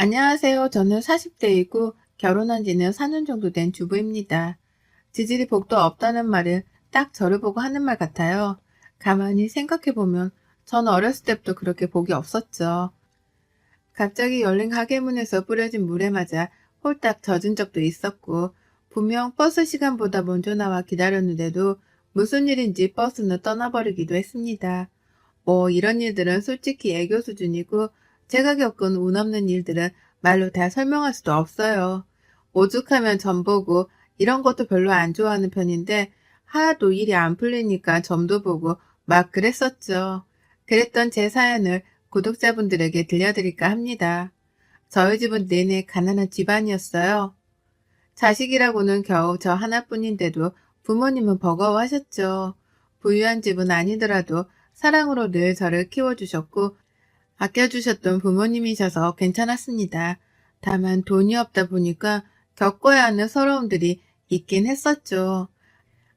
안녕하세요. 저는 40대이고 결혼한 지는 4년 정도 된 주부입니다. 지질이 복도 없다는 말을 딱 저를 보고 하는 말 같아요. 가만히 생각해보면 전 어렸을 때부터 그렇게 복이 없었죠. 갑자기 열린 가게 문에서 뿌려진 물에 맞아 홀딱 젖은 적도 있었고, 분명 버스 시간보다 먼저 나와 기다렸는데도 무슨 일인지 버스는 떠나버리기도 했습니다. 이런 일들은 솔직히 애교 수준이고, 제가 겪은 운 없는 일들은 말로 다 설명할 수도 없어요. 오죽하면 점 보고 이런 것도 별로 안 좋아하는 편인데, 하나도 일이 안 풀리니까 점도 보고 막 그랬었죠. 그랬던 제 사연을 구독자분들에게 들려드릴까 합니다. 저희 집은 내내 가난한 집안이었어요. 자식이라고는 겨우 저 하나뿐인데도 부모님은 버거워하셨죠. 부유한 집은 아니더라도 사랑으로 늘 저를 키워주셨고 아껴주셨던 부모님이셔서 괜찮았습니다. 다만 돈이 없다 보니까 겪어야 하는 서러움들이 있긴 했었죠.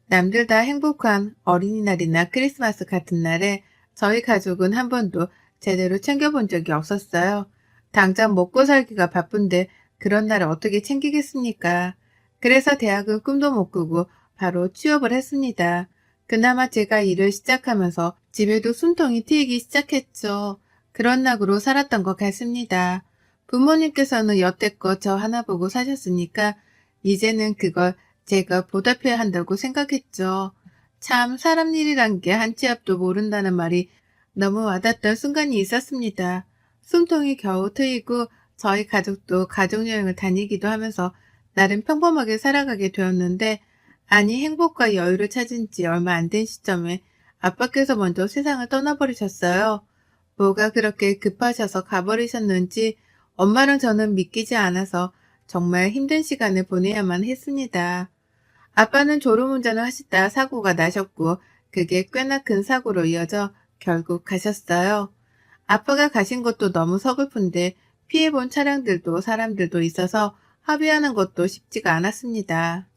남들 다 행복한 어린이날이나 크리스마스 같은 날에 저희 가족은 한 번도 제대로 챙겨본 적이 없었어요. 당장 먹고 살기가 바쁜데 그런 날을 어떻게 챙기겠습니까? 그래서 대학은 꿈도 못 꾸고 바로 취업을 했습니다. 그나마 제가 일을 시작하면서 집에도 숨통이 트이기 시작했죠. 그런 낙으로 살았던 것 같습니다. 부모님께서는 여태껏 저 하나 보고 사셨으니까 이제는 그걸 제가 보답해야 한다고 생각했죠. 참 사람 일이란 게 한 치 앞도 모른다는 말이 너무 와닿던 순간이 있었습니다. 숨통이 겨우 트이고 저희 가족도 가족여행을 다니기도 하면서 나름 평범하게 살아가게 되었는데, 아니 행복과 여유를 찾은 지 얼마 안 된 시점에 아빠께서 먼저 세상을 떠나버리셨어요. 뭐가 그렇게 급하셔서 가버리셨는지 엄마랑 저는 믿기지 않아서 정말 힘든 시간을 보내야만 했습니다. 아빠는 졸음운전을 하시다 사고가 나셨고, 그게 꽤나 큰 사고로 이어져 결국 가셨어요. 아빠가 가신 것도 너무 서글픈데 피해본 차량들도 사람들도 있어서 합의하는 것도 쉽지가 않았습니다.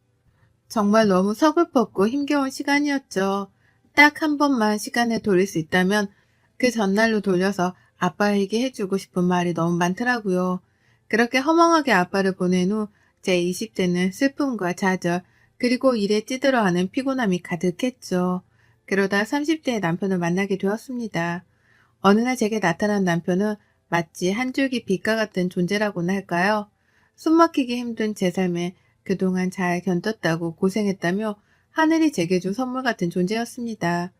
정말 너무 서글펐고 힘겨운 시간이었죠. 딱 한 번만 시간을 돌릴 수 있다면 그 전날로 돌려서 아빠에게 해주고 싶은 말이 너무 많더라고요. 그렇게 허망하게 아빠를 보낸 후 제 20대는 슬픔과 좌절, 그리고 일에 찌들어하는 피곤함이 가득했죠. 그러다 30대의 남편을 만나게 되었습니다. 어느 날 제게 나타난 남편은 마치 한 줄기 빛과 같은 존재라고나 할까요? 숨막히기 힘든 제 삶에 그동안 잘 견뎠다고 고생했다며 하늘이 제게 준 선물 같은 존재였습니다.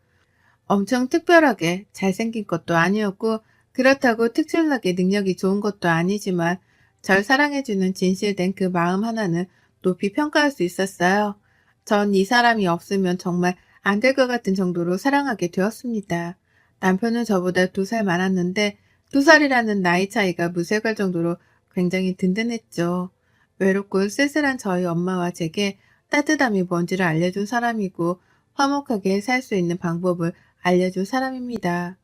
엄청 특별하게 잘생긴 것도 아니었고, 그렇다고 특출나게 능력이 좋은 것도 아니지만 절 사랑해주는 진실된 그 마음 하나는 높이 평가할 수 있었어요. 전 이 사람이 없으면 정말 안 될 것 같은 정도로 사랑하게 되었습니다. 남편은 저보다 2살 많았는데 2살이라는 나이 차이가 무색할 정도로 굉장히 든든했죠. 외롭고 쓸쓸한 저희 엄마와 제게 따뜻함이 뭔지를 알려준 사람이고, 화목하게 살 수 있는 방법을 알려준 사람입니다.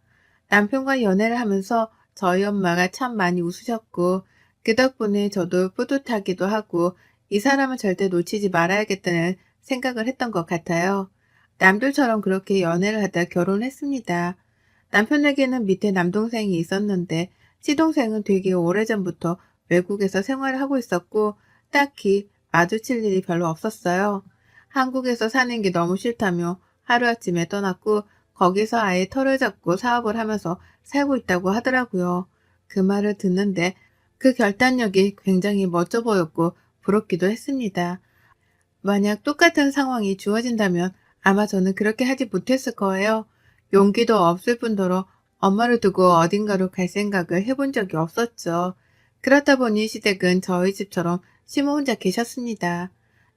남편과 연애를 하면서 저희 엄마가 참 많이 웃으셨고, 그 덕분에 저도 뿌듯하기도 하고 이 사람은 절대 놓치지 말아야겠다는 생각을 했던 것 같아요. 남들처럼 그렇게 연애를 하다 결혼했습니다. 남편에게는 밑에 남동생이 있었는데 시동생은 되게 오래전부터 외국에서 생활을 하고 있었고 딱히 마주칠 일이 별로 없었어요. 한국에서 사는 게 너무 싫다며 하루아침에 떠났고 거기서 아예 터를 잡고 사업을 하면서 살고 있다고 하더라고요. 그 말을 듣는데 그 결단력이 굉장히 멋져 보였고 부럽기도 했습니다. 만약 똑같은 상황이 주어진다면 아마 저는 그렇게 하지 못했을 거예요. 용기도 없을 뿐더러 엄마를 두고 어딘가로 갈 생각을 해본 적이 없었죠. 그렇다 보니 시댁은 저희 집처럼 시모 혼자 계셨습니다.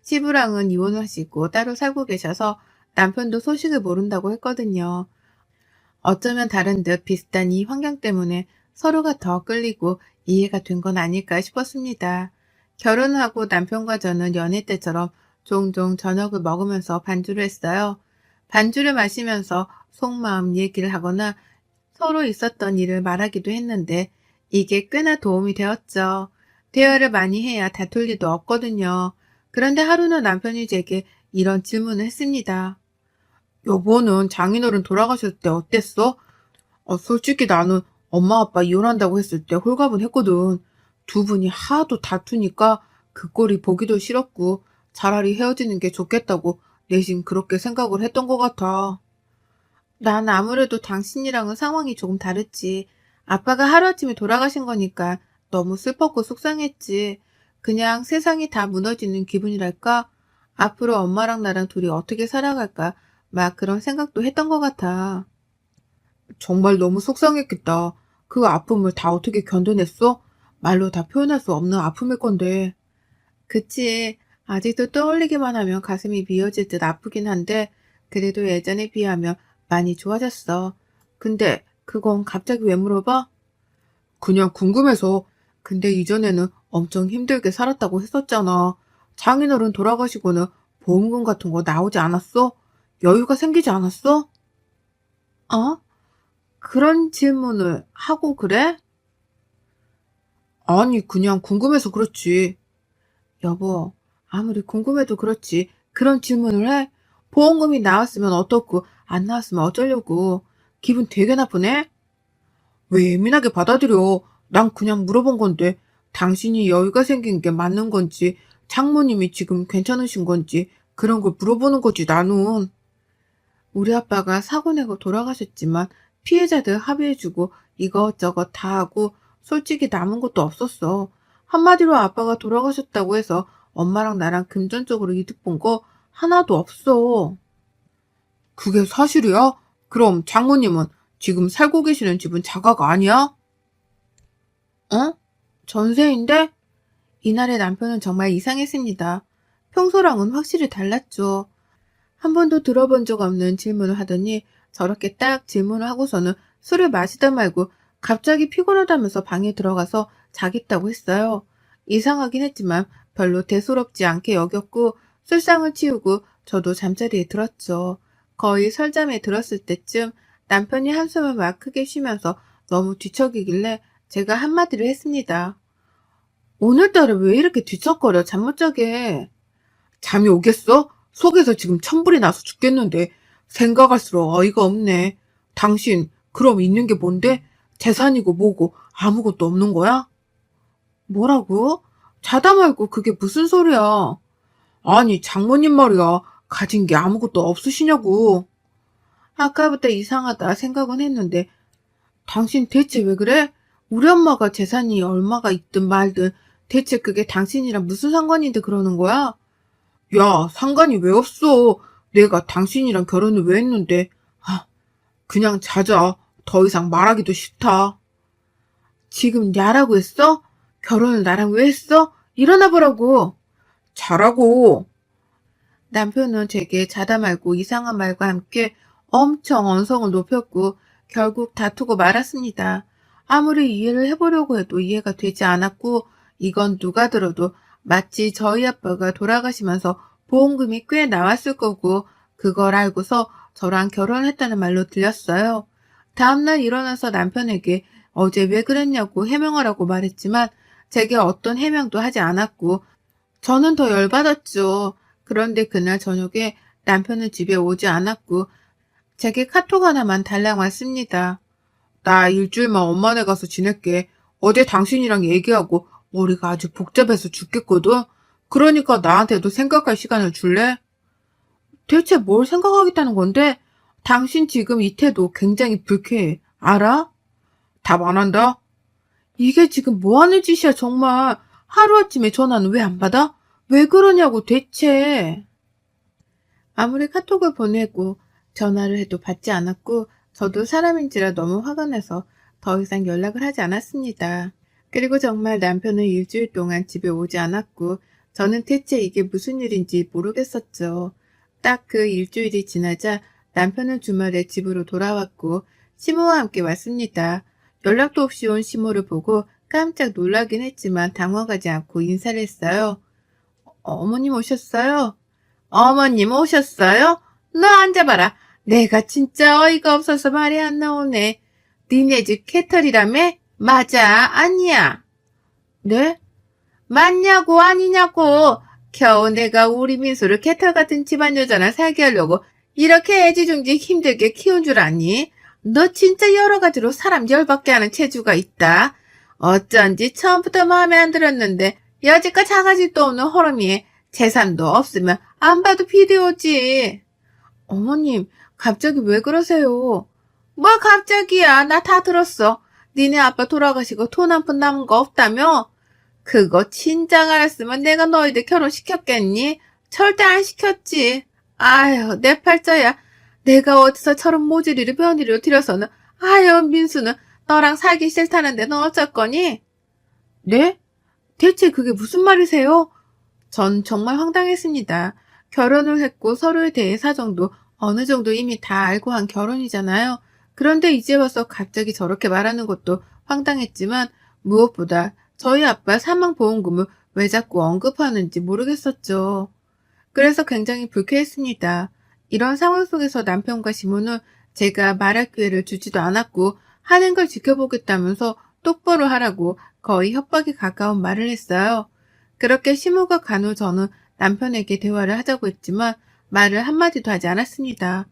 시부랑은 이혼하시고 따로 살고 계셔서 남편도 소식을 모른다고 했거든요. 어쩌면 다른 듯 비슷한 이 환경 때문에 서로가 더 끌리고 이해가 된 건 아닐까 싶었습니다. 결혼하고 남편과 저는 연애 때처럼 종종 저녁을 먹으면서 반주를 했어요. 반주를 마시면서 속마음 얘기를 하거나 서로 있었던 일을 말하기도 했는데 이게 꽤나 도움이 되었죠. 대화를 많이 해야 다툴 일도 없거든요. 그런데 하루는 남편이 제게 이런 질문을 했습니다. 여보는 장인어른 돌아가셨을 때 어땠어? 솔직히 나는 엄마 아빠 이혼한다고 했을 때 홀가분했거든. 두 분이 하도 다투니까 그 꼴이 보기도 싫었고 차라리 헤어지는 게 좋겠다고 내심 그렇게 생각을 했던 것 같아. 난 아무래도 당신이랑은 상황이 조금 다르지. 아빠가 하루아침에 돌아가신 거니까 너무 슬펐고 속상했지. 그냥 세상이 다 무너지는 기분이랄까? 앞으로 엄마랑 나랑 둘이 어떻게 살아갈까? 막 그런 생각도 했던 것 같아. 정말 너무 속상했겠다. 그 아픔을 다 어떻게 견뎌냈어? 말로 다 표현할 수 없는 아픔일 건데. 그치. 아직도 떠올리기만 하면 가슴이 미어질 듯 아프긴 한데, 그래도 예전에 비하면 많이 좋아졌어. 근데 그건 갑자기 왜 물어봐? 그냥 궁금해서. 근데 이전에는 엄청 힘들게 살았다고 했었잖아. 장인어른 돌아가시고는 보험금 같은 거 나오지 않았어? 여유가 생기지 않았어? 어? 그런 질문을 하고 그래? 아니, 그냥 궁금해서 그렇지. 여보, 아무리 궁금해도 그렇지. 그런 질문을 해? 보험금이 나왔으면 어떻고, 안 나왔으면 어쩌려고. 기분 되게 나쁘네? 왜 예민하게 받아들여? 난 그냥 물어본 건데, 당신이 여유가 생긴 게 맞는 건지, 장모님이 지금 괜찮으신 건지, 그런 걸 물어보는 거지, 나는. 우리 아빠가 사고 내고 돌아가셨지만, 피해자들 합의해주고, 이것저것 다 하고, 솔직히 남은 것도 없었어. 한마디로 아빠가 돌아가셨다고 해서 엄마랑 나랑 금전적으로 이득 본 거 하나도 없어. 그게 사실이야? 그럼 장모님은 지금 살고 계시는 집은 자가가 아니야? 어? 전세인데? 이날의 남편은 정말 이상했습니다. 평소랑은 확실히 달랐죠. 한 번도 들어본 적 없는 질문을 하더니 저렇게 딱 질문을 하고서는 술을 마시다 말고 갑자기 피곤하다면서 방에 들어가서 자겠다고 했어요. 이상하긴 했지만 별로 대수롭지 않게 여겼고 술상을 치우고 저도 잠자리에 들었죠. 거의 설잠에 들었을 때쯤 남편이 한숨을 막 크게 쉬면서 너무 뒤척이길래 제가 한마디를 했습니다. 오늘따라 왜 이렇게 뒤척거려 잠 못 자게. 잠이 오겠어? 속에서 지금 천불이 나서 죽겠는데 생각할수록 어이가 없네. 당신 그럼 있는 게 뭔데? 재산이고 뭐고 아무것도 없는 거야? 뭐라고? 자다 말고 그게 무슨 소리야? 아니 장모님 말이야. 가진 게 아무것도 없으시냐고. 아까부터 이상하다 생각은 했는데 당신 대체 왜 그래? 우리 엄마가 재산이 얼마가 있든 말든 대체 그게 당신이랑 무슨 상관인데 그러는 거야? 야, 상관이 왜 없어? 내가 당신이랑 결혼을 왜 했는데? 아, 그냥 자자. 더 이상 말하기도 싫다. 지금 야라고 했어? 결혼을 나랑 왜 했어? 일어나 보라고. 자라고. 남편은 제게 자다 말고 이상한 말과 함께 엄청 언성을 높였고 결국 다투고 말았습니다. 아무리 이해를 해보려고 해도 이해가 되지 않았고 이건 누가 들어도 마치 저희 아빠가 돌아가시면서 보험금이 꽤 나왔을 거고 그걸 알고서 저랑 결혼했다는 말로 들렸어요. 다음날 일어나서 남편에게 어제 왜 그랬냐고 해명하라고 말했지만 제게 어떤 해명도 하지 않았고 저는 더 열받았죠. 그런데 그날 저녁에 남편은 집에 오지 않았고 제게 카톡 하나만 달랑 왔습니다. 나 일주일만 엄마네 가서 지낼게. 어제 당신이랑 얘기하고 머리가 아주 복잡해서 죽겠거든. 그러니까 나한테도 생각할 시간을 줄래? 대체 뭘 생각하겠다는 건데? 당신 지금 이 태도 굉장히 불쾌해. 알아? 답 안 한다? 이게 지금 뭐 하는 짓이야, 정말. 하루아침에 전화는 왜 안 받아? 왜 그러냐고, 대체. 아무리 카톡을 보내고 전화를 해도 받지 않았고 저도 사람인지라 너무 화가 나서 더 이상 연락을 하지 않았습니다. 그리고 정말 남편은 일주일 동안 집에 오지 않았고 저는 대체 이게 무슨 일인지 모르겠었죠. 딱 그 일주일이 지나자 남편은 주말에 집으로 돌아왔고 시모와 함께 왔습니다. 연락도 없이 온 시모를 보고 깜짝 놀라긴 했지만 당황하지 않고 인사를 했어요. 어머님 오셨어요? 어머님 오셨어요? 너 앉아봐라. 내가 진짜 어이가 없어서 말이 안 나오네. 니네 집 캐털이라며? 맞아, 아니야. 네? 맞냐고, 아니냐고. 겨우 내가 우리 민수를 캐털 같은 집안 여자랑 살게 하려고 이렇게 애지중지 힘들게 키운 줄 아니? 너 진짜 여러 가지로 사람 열받게 하는 체주가 있다. 어쩐지 처음부터 마음에 안 들었는데 여지껏 작아질도 없는 호름이에 재산도 없으면 안 봐도 비디오지. 어머님, 갑자기 왜 그러세요? 뭐 갑자기야, 나 다 들었어. 니네 아빠 돌아가시고 돈 한 푼 남은 거 없다며? 그거 진작 알았으면 내가 너희들 결혼시켰겠니? 절대 안 시켰지. 아유, 내 팔자야. 내가 어디서 저런 모질이를 며느리로 들여서는, 아유, 민수는 너랑 살기 싫다는데 너 어쩔 거니? 네? 대체 그게 무슨 말이세요? 전 정말 황당했습니다. 결혼을 했고 서로에 대해 사정도 어느 정도 이미 다 알고 한 결혼이잖아요. 그런데 이제 와서 갑자기 저렇게 말하는 것도 황당했지만 무엇보다 저희 아빠 사망보험금을 왜 자꾸 언급하는지 모르겠었죠. 그래서 굉장히 불쾌했습니다. 이런 상황 속에서 남편과 시모는 제가 말할 기회를 주지도 않았고 하는 걸 지켜보겠다면서 똑바로 하라고 거의 협박에 가까운 말을 했어요. 그렇게 시모가 간 후 저는 남편에게 대화를 하자고 했지만 말을 한마디도 하지 않았습니다.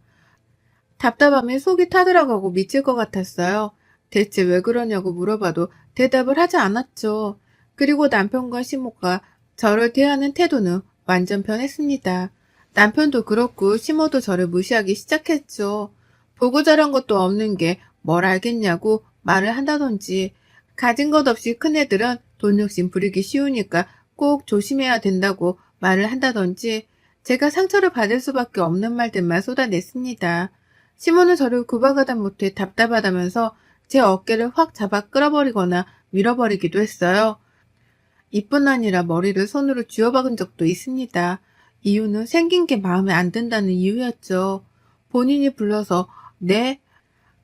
답답함에 속이 타들어가고 미칠 것 같았어요. 대체 왜 그러냐고 물어봐도 대답을 하지 않았죠. 그리고 남편과 시모가 저를 대하는 태도는 완전 변했습니다. 남편도 그렇고 시모도 저를 무시하기 시작했죠. 보고 자란 것도 없는 게 뭘 알겠냐고 말을 한다든지 가진 것 없이 큰애들은 돈 욕심 부리기 쉬우니까 꼭 조심해야 된다고 말을 한다든지 제가 상처를 받을 수밖에 없는 말들만 쏟아냈습니다. 시모는 저를 구박하다 못해 답답하다면서 제 어깨를 확 잡아 끌어버리거나 밀어버리기도 했어요. 이뿐 아니라 머리를 손으로 쥐어박은 적도 있습니다. 이유는 생긴 게 마음에 안 든다는 이유였죠. 본인이 불러서 네?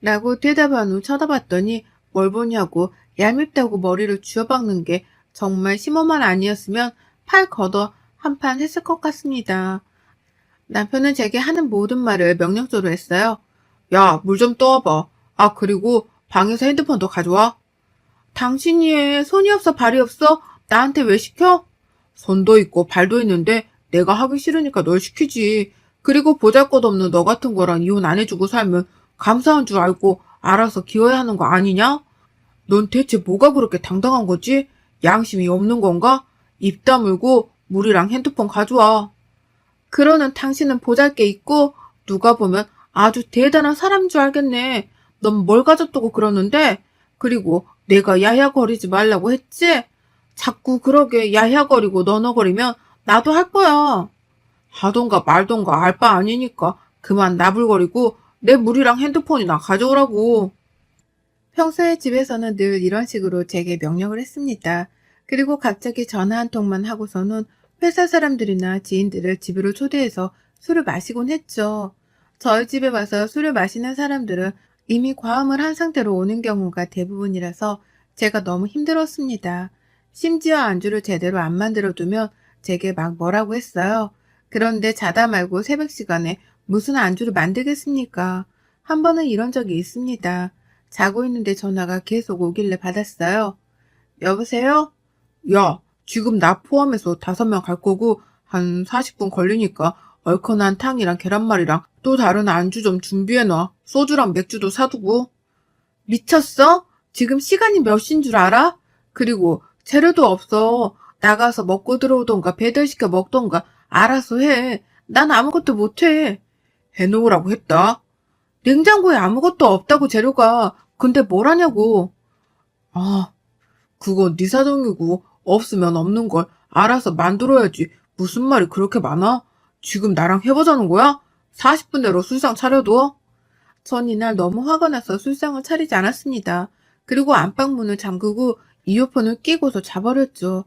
라고 대답한 후 쳐다봤더니 뭘 보냐고 얄밉다고 머리를 쥐어박는 게 정말 심오만 아니었으면 팔 걷어 한판 했을 것 같습니다. 남편은 제게 하는 모든 말을 명령조로 했어요. 야, 물 좀 떠와봐. 아, 그리고 방에서 핸드폰도 가져와. 당신이 해. 손이 없어 발이 없어? 나한테 왜 시켜? 손도 있고 발도 있는데 내가 하기 싫으니까 널 시키지. 그리고 보잘것없는 너 같은 거랑 이혼 안 해주고 살면 감사한 줄 알고 알아서 기어야 하는 거 아니냐? 넌 대체 뭐가 그렇게 당당한 거지? 양심이 없는 건가? 입 다물고 물이랑 핸드폰 가져와. 그러는 당신은 보잘게 있고 누가 보면 아주 대단한 사람인 줄 알겠네. 넌 뭘 가졌다고 그러는데? 그리고 내가 야야거리지 말라고 했지? 자꾸 그러게 야야거리고 너너거리면 나도 할 거야. 하던가 말던가 알 바 아니니까 그만 나불거리고 내 물이랑 핸드폰이나 가져오라고. 평소에 집에서는 늘 이런 식으로 제게 명령을 했습니다. 그리고 갑자기 전화 한 통만 하고서는 회사 사람들이나 지인들을 집으로 초대해서 술을 마시곤 했죠. 저희 집에 와서 술을 마시는 사람들은 이미 과음을 한 상태로 오는 경우가 대부분이라서 제가 너무 힘들었습니다. 심지어 안주를 제대로 안 만들어두면 제게 막 뭐라고 했어요. 그런데 자다 말고 새벽 시간에 무슨 안주를 만들겠습니까? 한 번은 이런 적이 있습니다. 자고 있는데 전화가 계속 오길래 받았어요. 여보세요? 야, 지금 나 포함해서 5명 갈 거고 한 40분 걸리니까 얼큰한 탕이랑 계란말이랑 또 다른 안주 좀 준비해놔. 소주랑 맥주도 사두고. 미쳤어? 지금 시간이 몇 시인 줄 알아? 그리고 재료도 없어. 나가서 먹고 들어오던가 배달시켜 먹던가 알아서 해. 난 아무것도 못해. 해놓으라고 했다. 냉장고에 아무것도 없다고 재료가. 근데 뭘 하냐고. 아, 그건 네 사정이고 없으면 없는 걸 알아서 만들어야지. 무슨 말이 그렇게 많아? 지금 나랑 해보자는 거야? 40분 내로 술상 차려둬? 전 이날 너무 화가 나서 술상을 차리지 않았습니다. 그리고 안방문을 잠그고 이어폰을 끼고서 자버렸죠.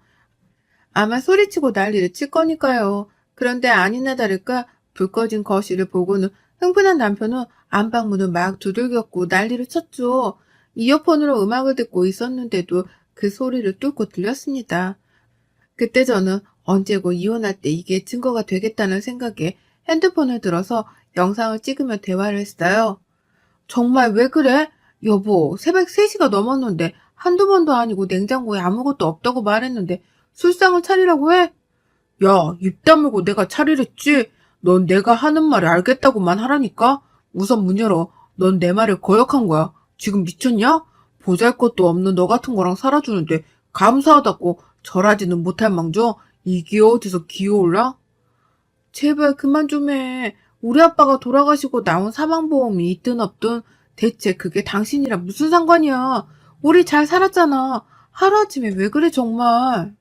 아마 소리치고 난리를 칠 거니까요. 그런데 아니나 다를까 불 꺼진 거실을 보고는 흥분한 남편은 안방문을 막 두들겼고 난리를 쳤죠. 이어폰으로 음악을 듣고 있었는데도 그 소리를 뚫고 들렸습니다. 그때 저는 언제고 이혼할 때 이게 증거가 되겠다는 생각에 핸드폰을 들어서 영상을 찍으며 대화를 했어요. 정말 왜 그래? 여보, 새벽 3시가 넘었는데 한두 번도 아니고 냉장고에 아무것도 없다고 말했는데 술상을 차리라고 해? 야, 입 다물고 내가 차리랬지? 넌 내가 하는 말을 알겠다고만 하라니까? 우선 문 열어. 넌 내 말을 거역한 거야. 지금 미쳤냐? 보잘것도 없는 너 같은 거랑 살아주는데 감사하다고 절하지는 못할 망정 이게 어디서 기어올라? 제발 그만 좀 해. 우리 아빠가 돌아가시고 나온 사망보험이 있든 없든 대체 그게 당신이랑 무슨 상관이야. 우리 잘 살았잖아. 하루아침에 왜 그래 정말.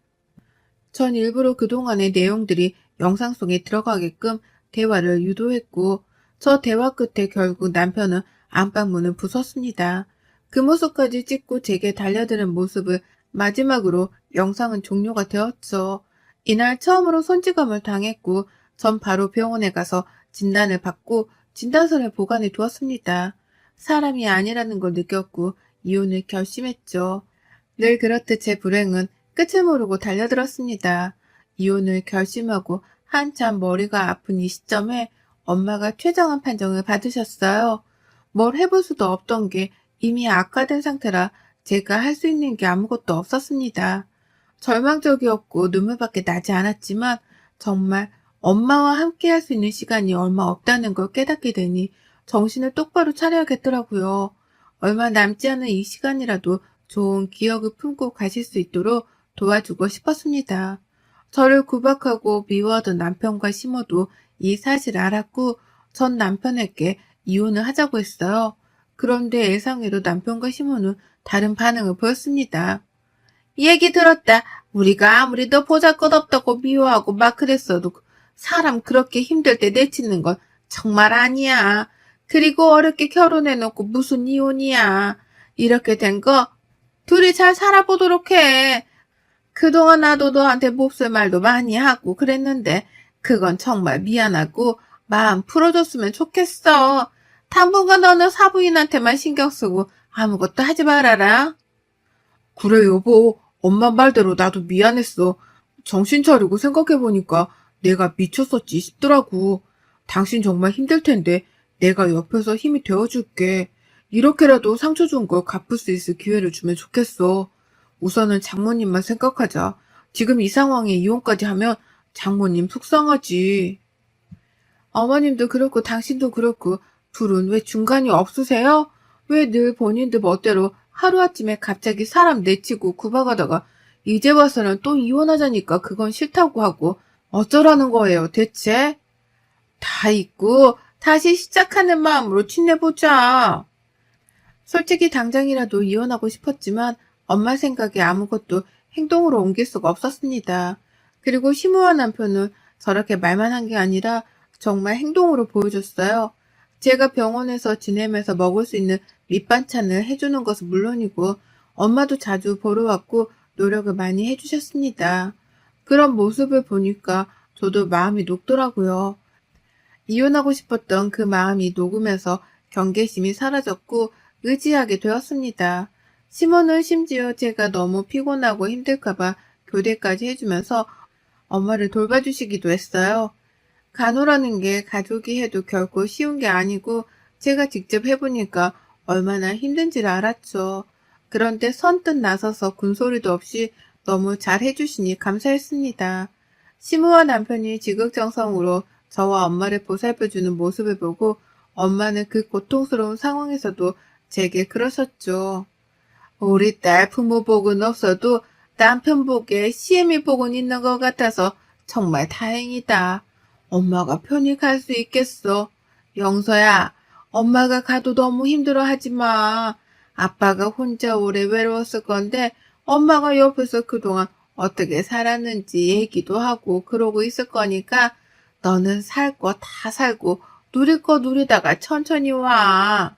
전 일부러 그동안의 내용들이 영상 속에 들어가게끔 대화를 유도했고 저 대화 끝에 결국 남편은 안방문을 부쉈습니다. 그 모습까지 찍고 제게 달려드는 모습을 마지막으로 영상은 종료가 되었죠. 이날 처음으로 손찌검을 당했고 전 바로 병원에 가서 진단을 받고 진단서를 보관해 두었습니다. 사람이 아니라는 걸 느꼈고 이혼을 결심했죠. 늘 그렇듯 제 불행은 끝을 모르고 달려들었습니다. 이혼을 결심하고 한참 머리가 아픈 이 시점에 엄마가 최정한 판정을 받으셨어요. 뭘 해볼 수도 없던 게 이미 악화된 상태라 제가 할 수 있는 게 아무것도 없었습니다. 절망적이었고 눈물밖에 나지 않았지만 정말 엄마와 함께 할 수 있는 시간이 얼마 없다는 걸 깨닫게 되니 정신을 똑바로 차려야겠더라고요. 얼마 남지 않은 이 시간이라도 좋은 기억을 품고 가실 수 있도록 도와주고 싶었습니다. 저를 구박하고 미워하던 남편과 시모도 이 사실을 알았고 전 남편에게 이혼을 하자고 했어요. 그런데 예상외로 남편과 시모는 다른 반응을 보였습니다. 얘기 들었다. 우리가 아무리 너 보잘것없다고 미워하고 막 그랬어도 사람 그렇게 힘들 때 내치는 건 정말 아니야. 그리고 어렵게 결혼해놓고 무슨 이혼이야. 이렇게 된 거 둘이 잘 살아보도록 해. 그동안 나도 너한테 몹쓸 말도 많이 하고 그랬는데 그건 정말 미안하고 마음 풀어줬으면 좋겠어. 당분간 너는 사부인한테만 신경 쓰고 아무것도 하지 말아라. 그래 여보, 엄마 말대로 나도 미안했어. 정신 차리고 생각해보니까 내가 미쳤었지 싶더라고. 당신 정말 힘들 텐데 내가 옆에서 힘이 되어줄게. 이렇게라도 상처 준 걸 갚을 수 있을 기회를 주면 좋겠어. 우선은 장모님만 생각하자. 지금 이 상황에 이혼까지 하면 장모님 속상하지. 어머님도 그렇고 당신도 그렇고 둘은 왜 중간이 없으세요? 왜 늘 본인들 멋대로 하루아침에 갑자기 사람 내치고 구박하다가 이제 와서는 또 이혼하자니까 그건 싫다고 하고 어쩌라는 거예요 대체? 다 잊고 다시 시작하는 마음으로 친해보자. 솔직히 당장이라도 이혼하고 싶었지만 엄마 생각에 아무것도 행동으로 옮길 수가 없었습니다. 그리고 시무와 남편은 저렇게 말만 한 게 아니라 정말 행동으로 보여줬어요. 제가 병원에서 지내면서 먹을 수 있는 밑반찬을 해주는 것은 물론이고 엄마도 자주 보러 왔고 노력을 많이 해주셨습니다. 그런 모습을 보니까 저도 마음이 녹더라고요. 이혼하고 싶었던 그 마음이 녹으면서 경계심이 사라졌고 의지하게 되었습니다. 시몬은 심지어 제가 너무 피곤하고 힘들까봐 교대까지 해주면서 엄마를 돌봐주시기도 했어요. 간호라는 게 가족이 해도 결코 쉬운 게 아니고 제가 직접 해보니까 얼마나 힘든지를 알았죠. 그런데 선뜻 나서서 군소리도 없이 너무 잘 해주시니 감사했습니다. 시무와 남편이 지극정성으로 저와 엄마를 보살펴주는 모습을 보고 엄마는 그 고통스러운 상황에서도 제게 그러셨죠. 우리 딸 부모 복은 없어도 남편 복에 시애미 복은 있는 것 같아서 정말 다행이다. 엄마가 편히 갈 수 있겠어. 영서야, 엄마가 가도 너무 힘들어 하지 마. 아빠가 혼자 오래 외로웠을 건데 엄마가 옆에서 그동안 어떻게 살았는지 얘기도 하고 그러고 있을 거니까 너는 살 거 다 살고 누릴 거 누리다가 천천히 와.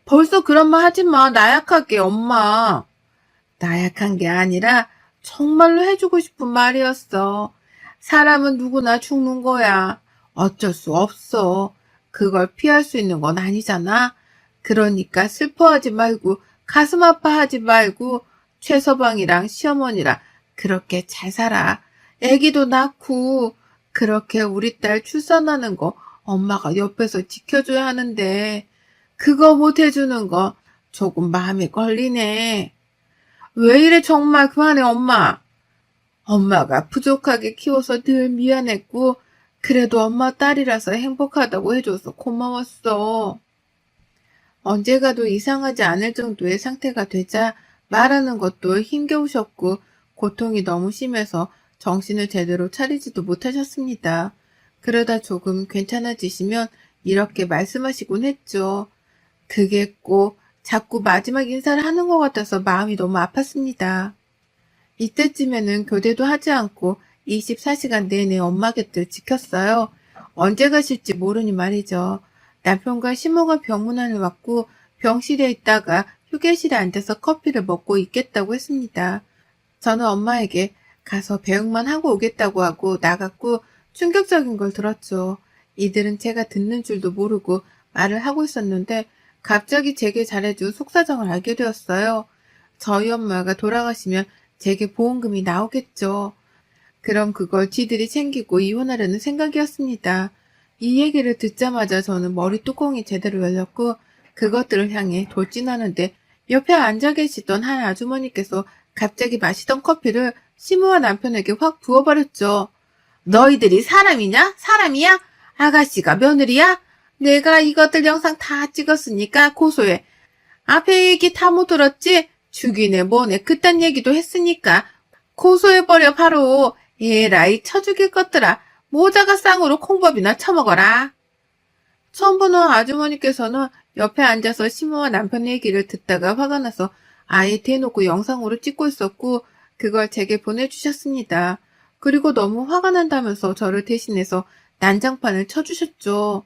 벌써 그런 말 하지 마. 나약하게 엄마. 나약한 게 아니라 정말로 해주고 싶은 말이었어. 사람은 누구나 죽는 거야. 어쩔 수 없어. 그걸 피할 수 있는 건 아니잖아. 그러니까 슬퍼하지 말고 가슴 아파하지 말고 최서방이랑 시어머니랑 그렇게 잘 살아. 애기도 낳고 그렇게 우리 딸 출산하는 거 엄마가 옆에서 지켜줘야 하는데 그거 못 해주는 거 조금 마음에 걸리네. 왜 이래 정말 그만해 엄마. 엄마가 부족하게 키워서 늘 미안했고 그래도 엄마 딸이라서 행복하다고 해줘서 고마웠어. 언제 가도 이상하지 않을 정도의 상태가 되자 말하는 것도 힘겨우셨고 고통이 너무 심해서 정신을 제대로 차리지도 못하셨습니다. 그러다 조금 괜찮아지시면 이렇게 말씀하시곤 했죠. 그게 꼭 자꾸 마지막 인사를 하는 것 같아서 마음이 너무 아팠습니다. 이때쯤에는 교대도 하지 않고 24시간 내내 엄마 곁을 지켰어요. 언제 가실지 모르니 말이죠. 남편과 시모가 병문안을 왔고 병실에 있다가 휴게실에 앉아서 커피를 먹고 있겠다고 했습니다. 저는 엄마에게 가서 배웅만 하고 오겠다고 하고 나갔고 충격적인 걸 들었죠. 이들은 제가 듣는 줄도 모르고 말을 하고 있었는데 갑자기 제게 잘해준 속사정을 알게 되었어요. 저희 엄마가 돌아가시면 제게 보험금이 나오겠죠. 그럼 그걸 지들이 챙기고 이혼하려는 생각이었습니다. 이 얘기를 듣자마자 저는 머리 뚜껑이 제대로 열렸고 그것들을 향해 돌진하는데 옆에 앉아 계시던 한 아주머니께서 갑자기 마시던 커피를 시무와 남편에게 확 부어버렸죠. 너희들이 사람이냐? 사람이야? 아가씨가 며느리야? 내가 이것들 영상 다 찍었으니까 고소해. 앞에 얘기 다 못 들었지? 죽이네 뭐네 그딴 얘기도 했으니까 고소해버려 바로. 에라이 쳐 죽일 것들아. 모자가 쌍으로 콩밥이나 처먹어라. 처음 보는 아주머니께서는 옆에 앉아서 시모와 남편 얘기를 듣다가 화가 나서 아예 대놓고 영상으로 찍고 있었고 그걸 제게 보내주셨습니다. 그리고 너무 화가 난다면서 저를 대신해서 난장판을 쳐주셨죠.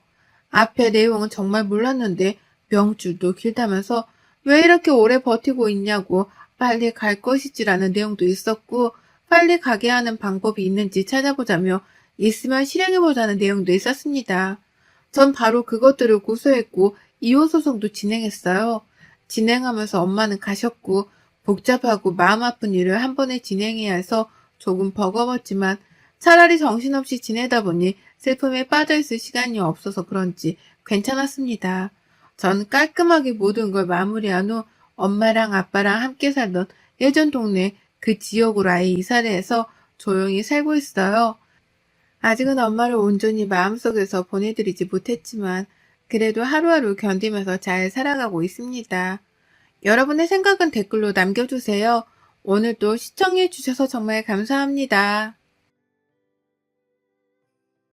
앞에 내용은 정말 몰랐는데 명줄도 길다면서 왜 이렇게 오래 버티고 있냐고 빨리 갈 것이지라는 내용도 있었고 빨리 가게 하는 방법이 있는지 찾아보자며 있으면 실행해보자는 내용도 있었습니다. 전 바로 그것들을 고소했고 이혼소송도 진행했어요. 진행하면서 엄마는 가셨고 복잡하고 마음 아픈 일을 한 번에 진행해야 해서 조금 버거웠지만 차라리 정신없이 지내다 보니 슬픔에 빠져있을 시간이 없어서 그런지 괜찮았습니다. 전 깔끔하게 모든 걸 마무리한 후 엄마랑 아빠랑 함께 살던 예전 동네 그 지역으로 아예 이사를 해서 조용히 살고 있어요. 아직은 엄마를 온전히 마음속에서 보내드리지 못했지만 그래도 하루하루 견디면서 잘 살아가고 있습니다. 여러분의 생각은 댓글로 남겨주세요. 오늘도 시청해주셔서 정말 감사합니다.